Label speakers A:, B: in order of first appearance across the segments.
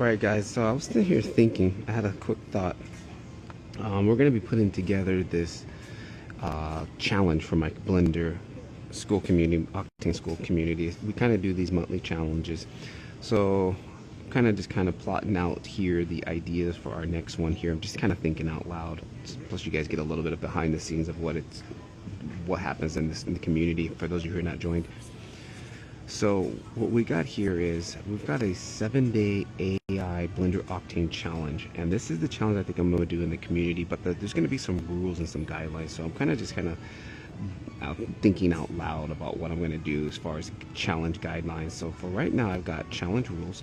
A: Alright guys, so I was sitting here thinking, I had a quick thought. We're going to be putting together this challenge for my Blender school community, Octane school community. We kind of do these monthly challenges. So kind of plotting out here the ideas for our next one here. I'm just kind of thinking out loud. Plus you guys get a little bit of behind the scenes of what happens in the community for those of you who are not joined. So what we got here is we've got a 7-day AI Blender Octane challenge, and this is the challenge I think I'm going to do in the community, but there's going to be some rules and some guidelines, so I'm kind of thinking out loud about what I'm going to do as far as challenge guidelines. So for right now I've got challenge rules.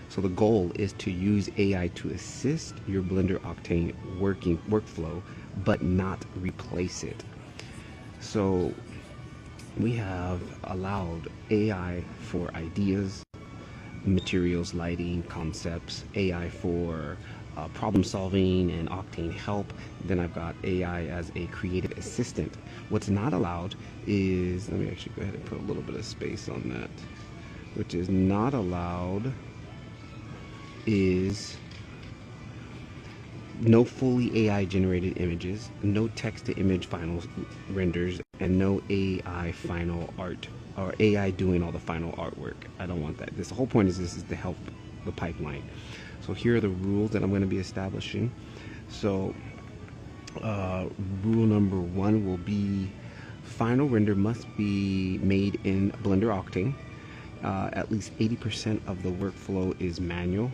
A: So the goal is to use AI to assist your Blender Octane workflow but not replace it. So we have allowed AI for ideas, materials, lighting, concepts, AI for problem solving and Octane help. Then I've got AI as a creative assistant. What's not allowed is, let me actually go ahead and put a little bit of space on that. Which is not allowed is no fully AI generated images, no text to image final renders, and no AI final art or AI doing all the final artwork. I don't want that. The whole point is this is to help the pipeline. So here are the rules that I'm going to be establishing. So rule number 1 will be final render must be made in Blender Octane. At least 80% of the workflow is manual.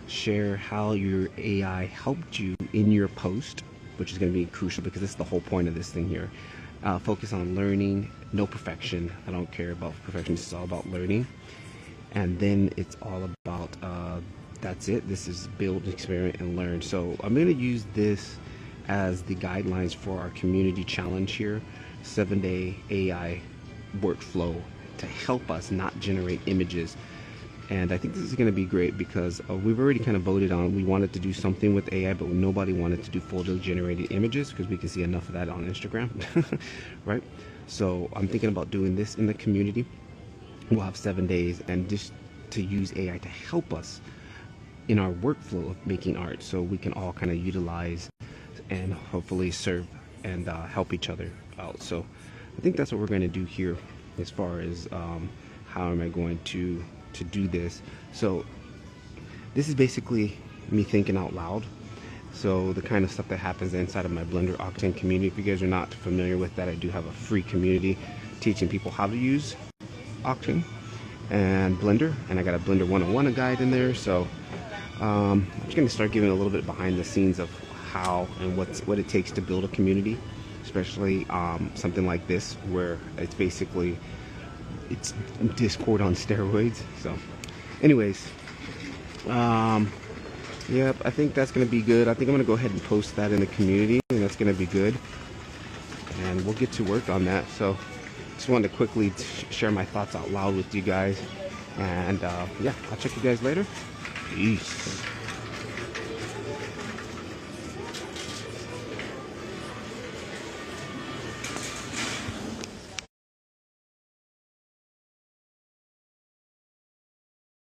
A: Share how your AI helped you in your post, which is going to be crucial because this is the whole point of this thing here. Focus on learning, no perfection. I don't care about perfection, this is all about learning. And then it's all about, that's it. This is build, experiment, and learn. So I'm going to use this as the guidelines for our community challenge here, 7-day AI workflow to help us not generate images. And I think this is going to be great because we've already kind of voted on, we wanted to do something with AI, but nobody wanted to do fully generated images because we can see enough of that on Instagram, right? So I'm thinking about doing this in the community. We'll have 7 days and just to use AI to help us in our workflow of making art so we can all kind of utilize and hopefully serve and help each other out. So I think that's what we're going to do here as far as how am I going to do this. So this is basically me thinking out loud. So the kind of stuff that happens inside of my Blender Octane community. If you guys are not familiar with that, I do have a free community teaching people how to use Octane and Blender, and I got a Blender 101 guide in there. So I'm just going to start giving a little bit behind the scenes of how and what it takes to build a community, especially something like this where it's basically it's Discord on steroids. So anyways, yep, I think that's going to be good. I think I'm going to go ahead and post that in the community, and that's going to be good, and we'll get to work on that. So just wanted to quickly share my thoughts out loud with you guys, and yeah, I'll check you guys later. Peace.